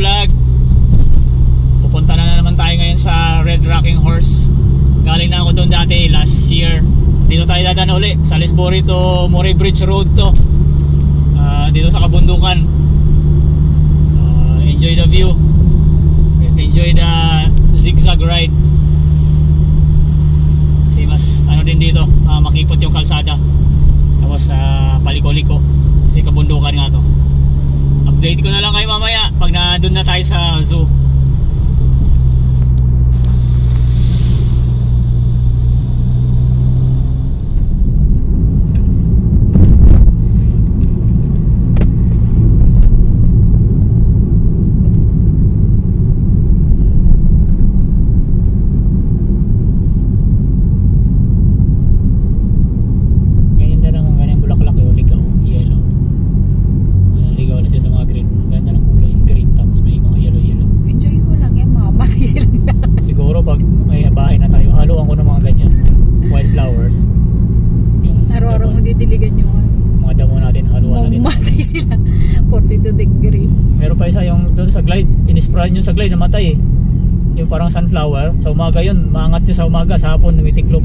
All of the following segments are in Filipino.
vlog. Pupunta na naman tayo ngayon sa Red Rocking Horse. Galing na ako doon dati last year. Dito tayo dadaan uli sa Lisbori to Moray Bridge Road to. Dito sa kabundukan. So, enjoy the view. Enjoy the zigzag ride. Kasi mas ano din dito, makipot yung kalsada. Tapos paliko-liko. Kasi kabundukan nga to. Update ko na lang kayo mamaya pag doon na tayo sa zoo. Sa glide, inispray nyo sa glide, namatay eh. Yung parang sunflower, sa umaga yun, maangat nyo sa umaga, sa hapon numitiklop.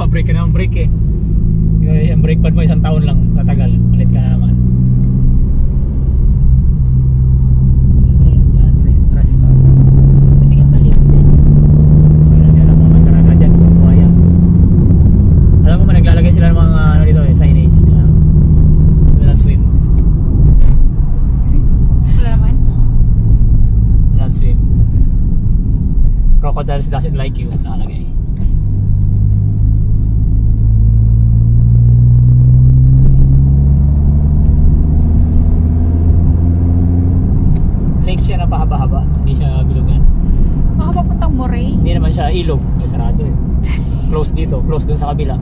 Brake ka na ang brake eh. Yung brake pad mo isang taon lang tatagal, malit ka na naman. Rest stop. Hindi ka malikot din. Alam mo, magkaraga dyan, buhaya. Alam mo, naglalagay sila ng mga ano dito eh, signage. Do not swim. Swim? Wala naman? Do not swim. Crocodiles doesn't like you, nakalagay. Lake siya na pahaba-haba, hindi siya bilugan. Baka papuntang Moray. Hindi naman siya ilog, may sarado eh. Close dito, close dun sa kabila.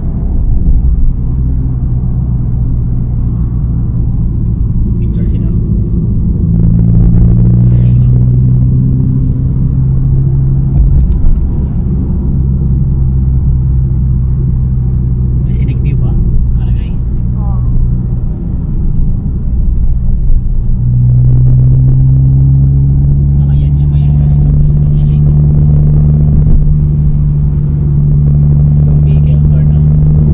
Picture sila. May scenic view ba? Alagay. Oo. Ayan yan, may rest stop dun sa lake. Slow vehicle turn out.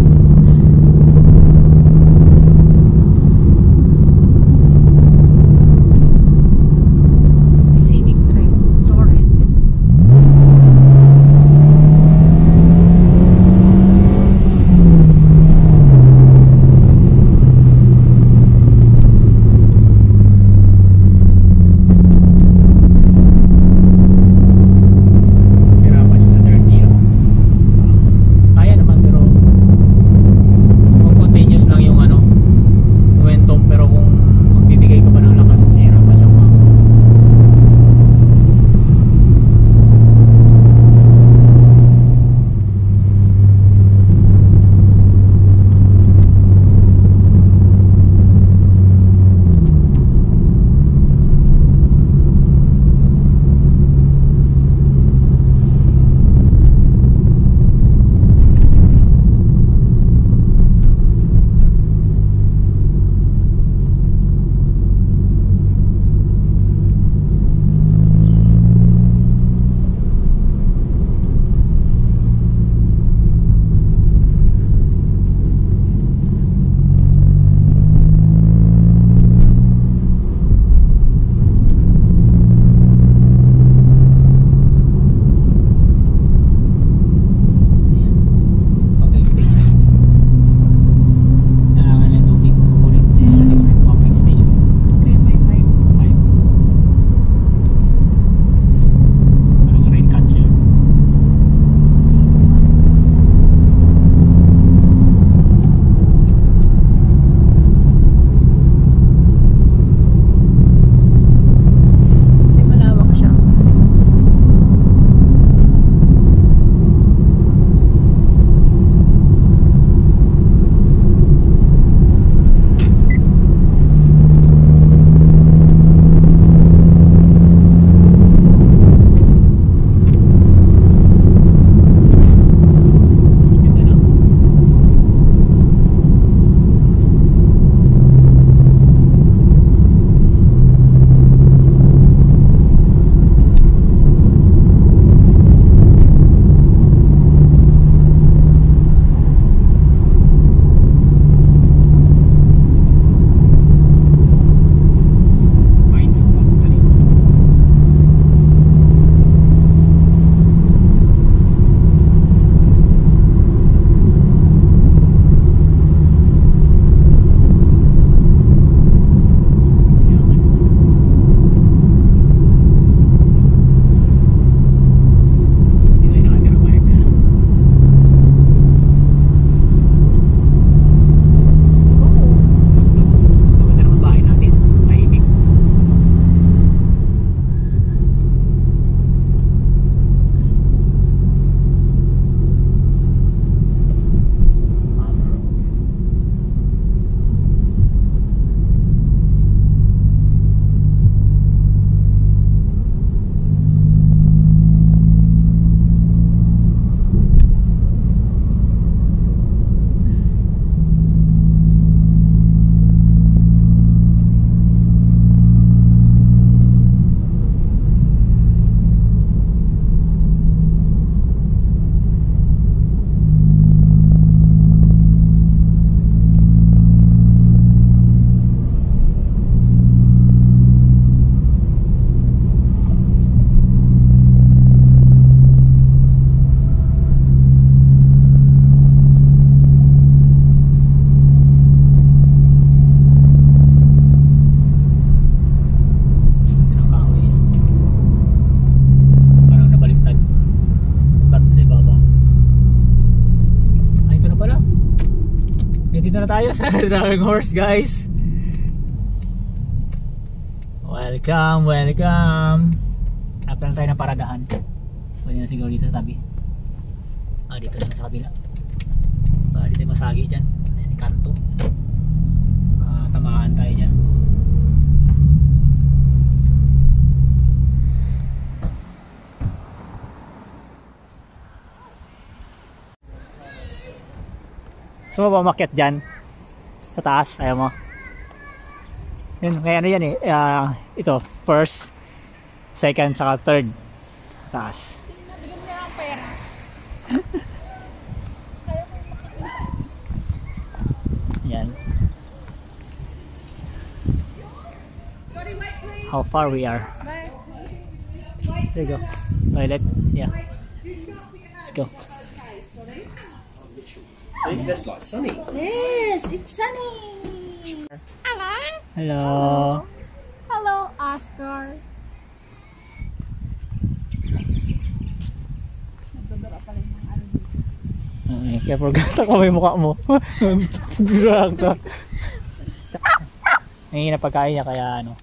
Dito na tayo sa Red Rocking Horse, guys. Welcome, welcome. Hanap lang tayo ng paradahan. Pwede na siguro dito sa tabi. Dito na sa kabila. Dito tayo masagi dyan. Ayan yung kanto. Tamaan tayo dyan. So ba umakyat dyan sa taas? Ayaw mo? Yun, kaya ano yan eh, ito, first, second, saka third taas. Bigyan mo na lang pera. Yan. How far we are? There you go. Toilet. Yeah. Let's go. See, that's like sunny. Yes, it's sunny. Hello. Hello. Hello, Oscar. Ay, kaya forgot ako may mukha mo. Grag ka. Hingi na pagkain niya kaya ano,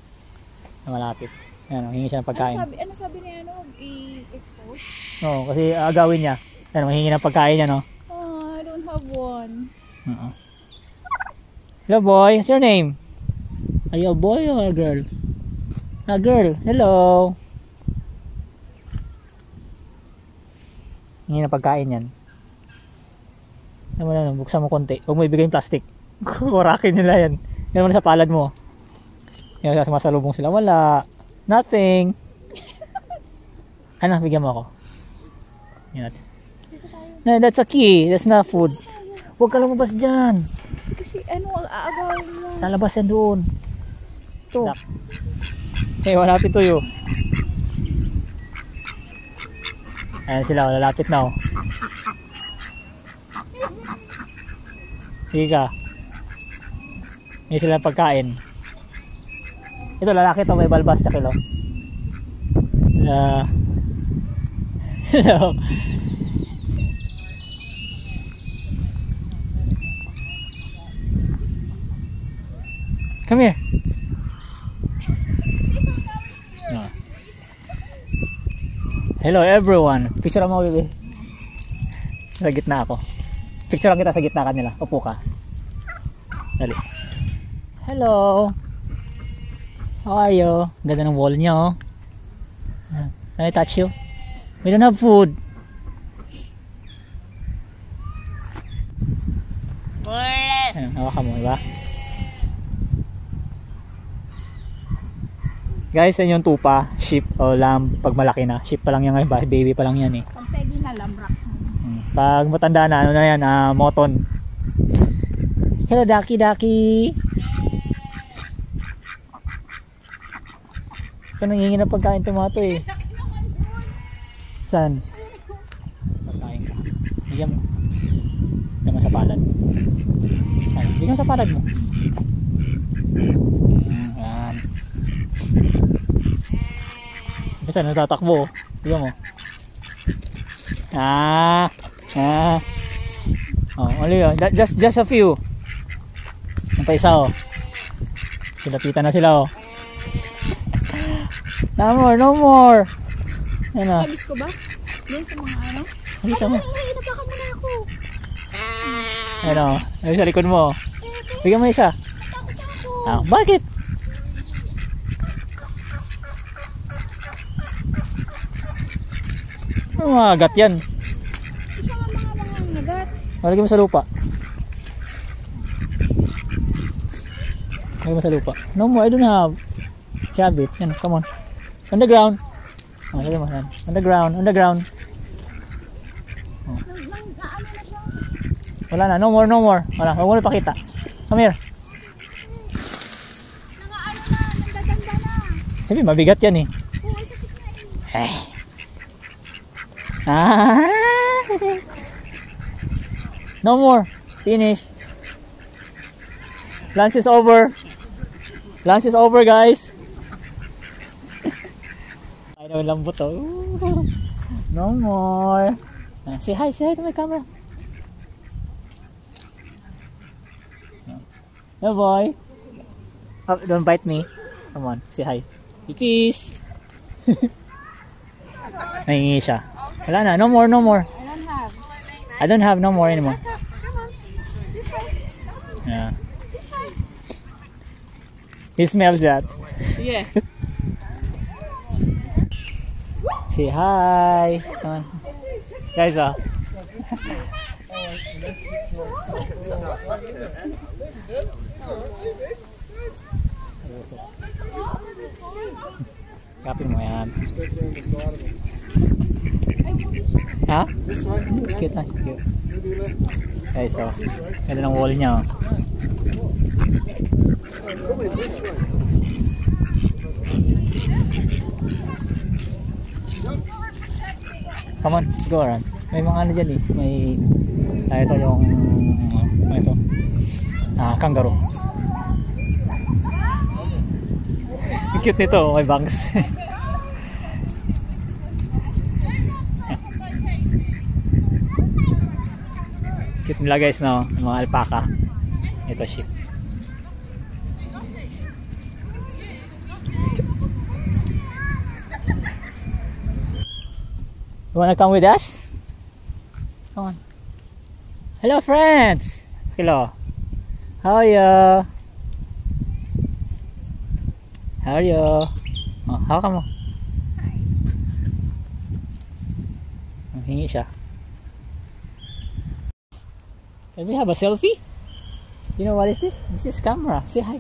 na malapit. Ano, hingi siya ng pagkain. Ano sabi niya i-expose? Oo, kasi agawin niya. Ano, hingi ng pagkain niya, no? Oh, I don't have one. Hello boy, what's your name? Are you a boy or a girl? A girl, hello. Hingi ng pagkain yan. Ano mo na, buksan mo konti. Huwag mo ibigay yung plastic. Kurakin nila yan. Yan mo na sa palad mo. Yan, sumasalubong sila. Wala. Nothing. Ano, bigyan mo ako. Yan natin. No, that's a key. That's not food. Huwag ka lumabas dyan. Kasi ano, aagawin mo. Lalabas yan doon. Ito. Hey, malapit to you. Ayan sila, lalapit na oh. Sige ka. Hindi sila pagkain. Ito lalaki to, may balbas sa kilo. Hello. Come here. No. Hello everyone. Picture mo, baby. Sa gitna ako. Picture lang kita sa gitna kanila. Upo ka. Dali. Hello. How are you? Ganda ng wall niya oh. Can I touch you? We don't have food. Ano, hawakan mo, diba? Guys, yan yung tupa, sheep o lamb pag malaki na. Sheep pa lang yan ngayon, baby pa lang yan eh. Pampegi na lamb rocks. Pag matanda na, ano na yan, moton. Hello, Daki. Saan nangingi na pagkain tomato eh? Saan? Pagkain ka. Bigyan mo. Bigyan mo sa palad. Bigyan mo sa palad mo. Ayan. Basta natatakbo. Bigyan mo. Only just a few. Ang pa isa oh. Silapitan na sila oh. No more. Ano? Alis ko ba? Doon sa mga ano? Alis mo. Napakan mo na ako. Ano? Ay sa likod mo. Bigyan mo isa. Bakit? Mga agat yan. Isa nga mga nagat. Lagyan mo sa lupa. Lagyan mo sa lupa. No more, I don't have. Shabit. Yan, come on. On the ground. Lagyan mo. On the ground. Wala na, no more. Wala, huwag mo na pakita. Come here. Nagaganda na. Sabi, mabigat yan eh. Oo, sakit na eh. No more. Finish. Lunch is over. Guys. Ay naman lambot oh. No more. Say hi to my camera. No boy. Oh, don't bite me. Come on, say hi. Peace. Nangingi siya. Wala na, no more, no more. I don't have no more anymore. Come on. This way. Yeah. This way. He smells that. Yeah. Say hi. Come on. Guys, kapin mo yan. Ha? Cute na, cute. Guys, so, ganda ng wall niya. Come on, go around. May mga ano dyan eh. May, ito yung, ito, kangaroo. Cute nito, may bangs. Cute nila guys, no? Mga alpaca. Ito sheep. You wanna come with us? Come on. Hello friends! Hello. How are you? How are you? Oh, hawakan mo. Hingi siya. Can we have a selfie? You know what is this? This is camera. Say hi.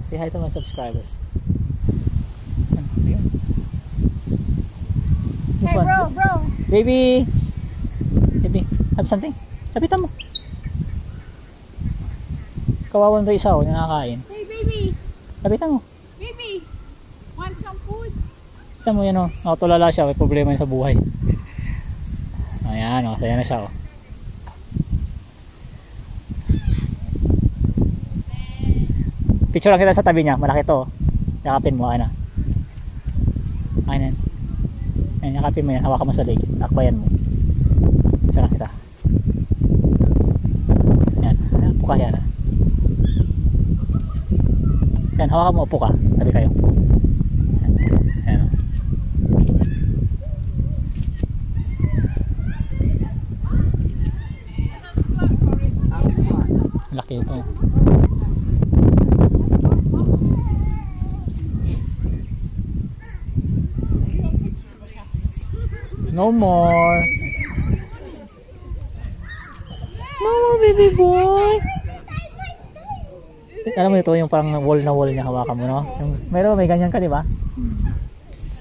Say hi to my subscribers. This Hey one. bro. Baby, have something. Lapitan mo. Kawawan to isa, nakakain. Hey baby. Lapitan mo. Baby. Want some food? Lapitan mo yan o. Nakatulala siya, may problema yun sa buhay. Ayan o, saya na siya o. Picture lang kita sa tabi niya, malaki to. Yakapin mo, ano. Ayan. Ayan, yakapin mo yan, hawakan mo sa leg. Akbayan mo. Picture lang kita. Ayan, upo ka yan. Ayan, hawakan mo, upo ka. Tabi kayo. Ayan. Laki ito. No more. No more, baby boy. Alam mo ito yung parang wall na wall niya, hawakan mo, no? May ganyan ka, di ba?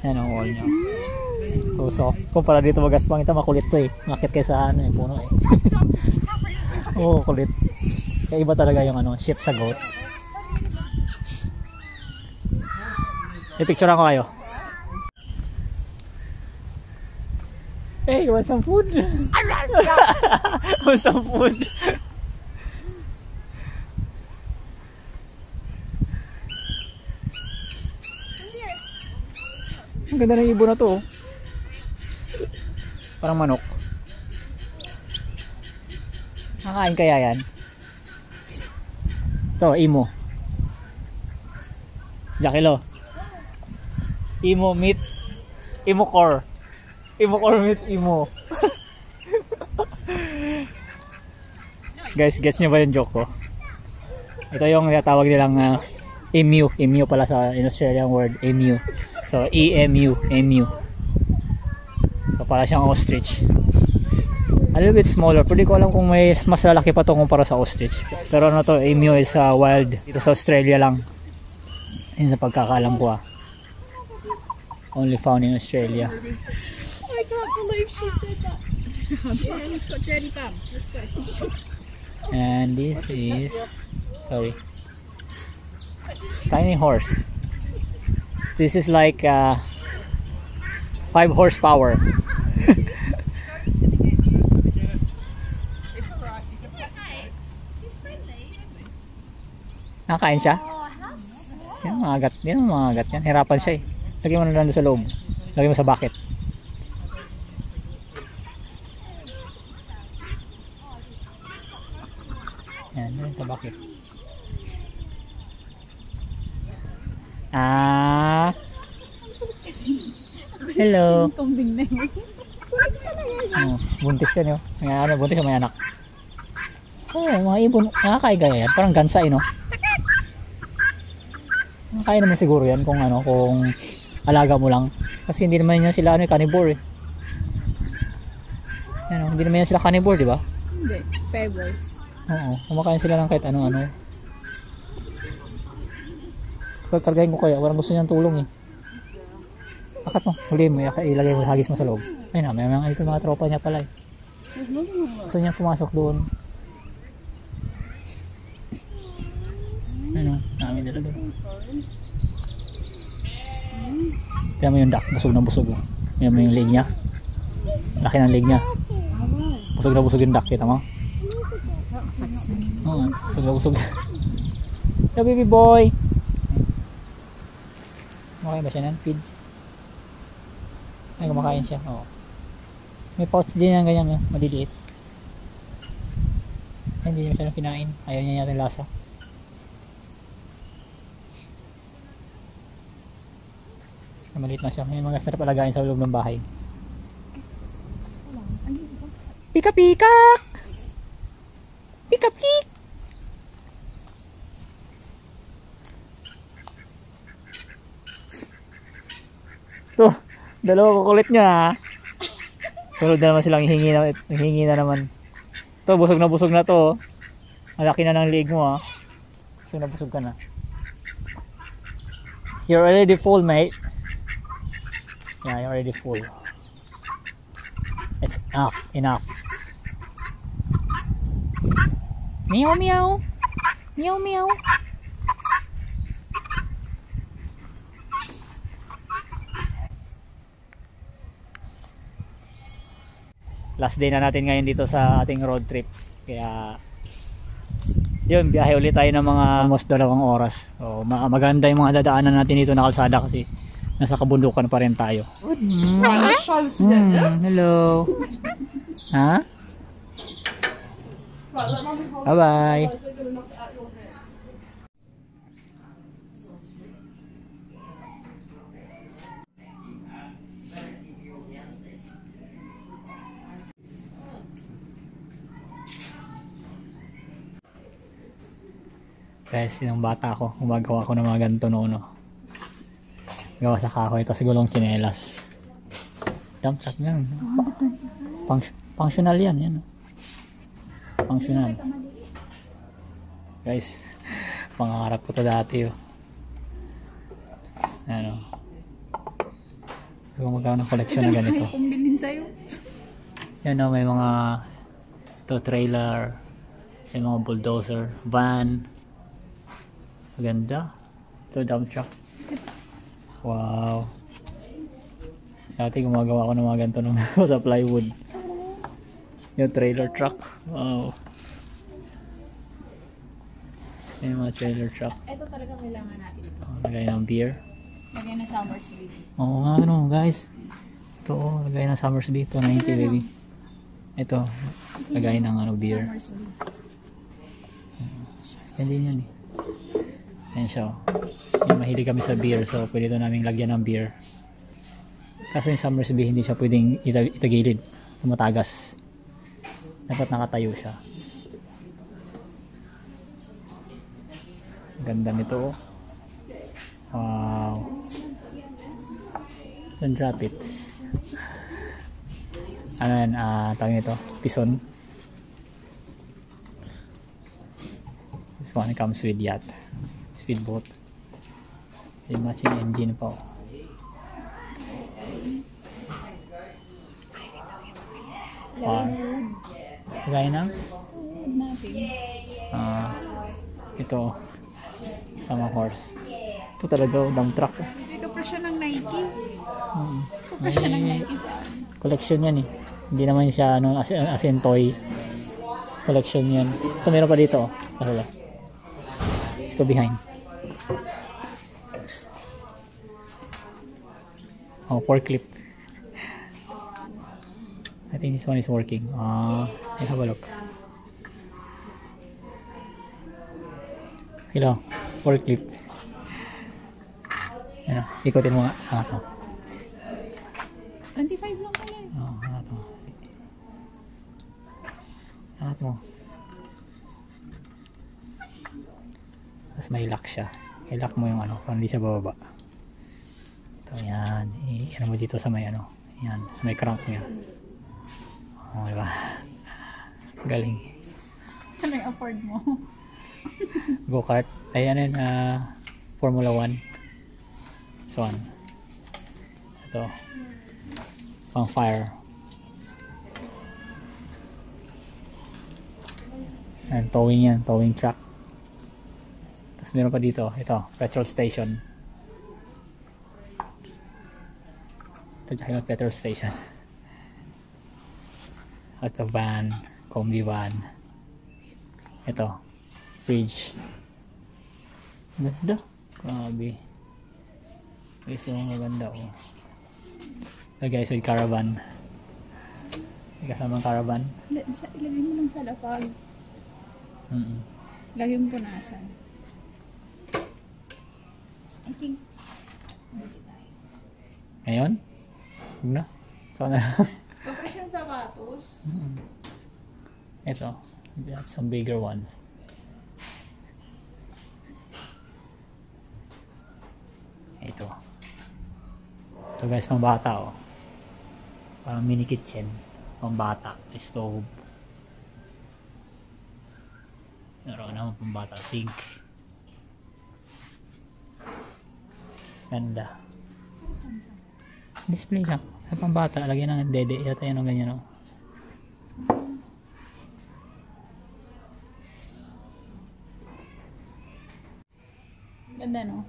Yan ang wall niya. So, kumpara dito magaspang ito, makulit to eh. Makit kayo sa ano, puno eh. Oo, kulit. Kaya iba talaga yung ano, sheep sa goat. I-picturean ko kayo. Hey, you want some food? Want some food? Ang ganda ng ibon na to. Parang manok. Nakain kaya yan? Ito, imo. Jakilo. Imo meat. Imo core. Imo core meat, imo. Guys, gets nyo ba yung joke ko? Ito yung tawag nilang emu. Emu pala sa Australian word, emu. So, E-M-U, emu. So, para siyang ostrich. A little bit smaller. Pero di ko alam kung may mas lalaki pa ito kumpara sa ostrich. Pero ano to, emu is wild. Dito sa Australia lang. Yun sa pagkakalam ko Only found in Australia. I can't believe she said that. She's got dirty bum. Let's go. And this is, sorry, tiny horse. This is like 5 horsepower. Nakakain siya? Yan, mga agat. Yan, mga agat yan. Hirapan siya eh. Lagyan mo na lang sa loob. Lagyan mo sa bucket. Yan, yan sa bakit. Hello. Kambing na yun. Buntis yan yun. Buntis may anak. Mga ibon. Nakakaigaya yan. Parang gansa no. Kaya naman siguro yan kung kung alaga mo lang. Kasi hindi naman yan sila carnivore eh. Hindi naman yan sila carnivore, di ba? Hindi. Pebbles. Oo. Kumakain sila ng kahit ano-ano. Kargahin ko kaya. Walang gusto niyang tulong eh. Akat mo. Huli mo. Ilagay mo. Hagis mo sa loob. Ayun na. May ito mga tropa niya pala eh. Gusto niya pumasok doon. Ano? Namin nila doon. Kaya mo yung duck. Busog na busog. Kaya mo yung leg niya. Laki ng leg niya. Busog na busog yung duck. Kita mo? Oo. Busog na busog. Hello baby boy. Okay ba siya nan? Feeds? Ay, kumakain siya. Oo. May pouch din yan ganyan. Maliliit. Ay, hindi niya siya kinain. Ayaw niya yata yung lasa. Maliit na siya. May mga sarap alagain sa loob ng bahay. Pika pika! Pika pik! Ito, dalawa kukulit nyo ha. Sunod na naman silang hihingi na naman. Ito, busog na to. Malaki na ng leg mo ha. Busog na busog ka na. You're already full, mate. Yeah, you're already full. It's enough. Meow meow. Meow meow. Last day na natin ngayon dito sa ating road trip. Kaya yun, biyahe ulit tayo ng mga almost 2 oras. So, maganda yung mga dadaanan natin dito na kalsada kasi nasa kabundukan pa rin tayo. Hello. Ha? Bye-bye. Guys, yung bata ko, gumagawa ko ng mga ganito noon. Gawa sa kahoy, tapos gulong tsinelas. Dump truck yan. Functional yan. Functional. Guys, pangarap ko to dati. Gusto ko magkaroon ng collection na ganito. Yan may mga trailer, may mga bulldozer, van. Maganda. Ito dump truck. Wow. Dati gumagawa ko ng mga ganito nung sa plywood. Yung trailer truck. Wow. Yung mga trailer truck. Ito talaga kailangan natin ito. Lagay ng beer. Lagay na Summersby. Oo nga guys. Ito lagay ng Summersby. Ito 90 baby. Ito lagay ng beer. Hindi yan eh. Ayan siya. Mahilig kami sa beer, so pwede ito namin lagyan ng beer. Kaso yung Summersby hindi siya pwedeng itagilid, tumatagas. Dapat nakatayo siya. Ganda nito. Wow. Don't drop it. Ayan, tawag nito, pison. This one comes with yacht. Speedboat. Yung matching engine pa. Lagay na? Ito sama horse. Ito talaga dump truck. Ito pa siya ng Nike. Ito pa siya ng Nike sa collection yan eh. Hindi naman siya as in toy. Collection yan. Ito meron pa dito. Let's go behind. Oh, forklift. I think this one is working. Let's have a look. Hello, forklift. Ano, ikutin mo nga. Ah, ito. 25 lang pala. Oh, ano ito. Angat mo. Tapos may lock siya. I-lock mo yung ano, kung hindi siya bababa. Ito, yan. Ano mo dito sa may ano. Yan, sa may crank niya. Oh, diba? Galing. Ito lang yung afford mo. Go-kart. Ay, ano yun, Formula 1. So, ito. Pang fire. And towing yan, towing truck. Tapos meron pa dito, ito, petrol station. Ito dyan yung petrol station. Ito van, combi van. Ito, fridge. Ganda. Grabe. Guys, yung maganda oh. Ito guys, may caravan. May kasamang caravan. Ilagay mo lang sa lapag. Lagay mo punasan. I think. Ngayon? Huwag na. Sana. Kapres yung sapatos. Ito. We have some bigger ones. Ito. Ito guys, pang bata oh. Parang mini kitchen. Pang bata. Stove. Meron naman pang bata. Sink. Ganda. Display lang. Ay pang bata. Lagyan ng dede. Yata yun ang ganyan oh. Ganda no?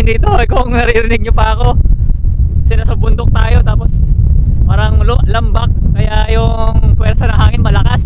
hangin dito kung naririnig nyo pa ako. Kasi nasa bundok tayo tapos parang lambak kaya yung puwersa ng hangin malakas.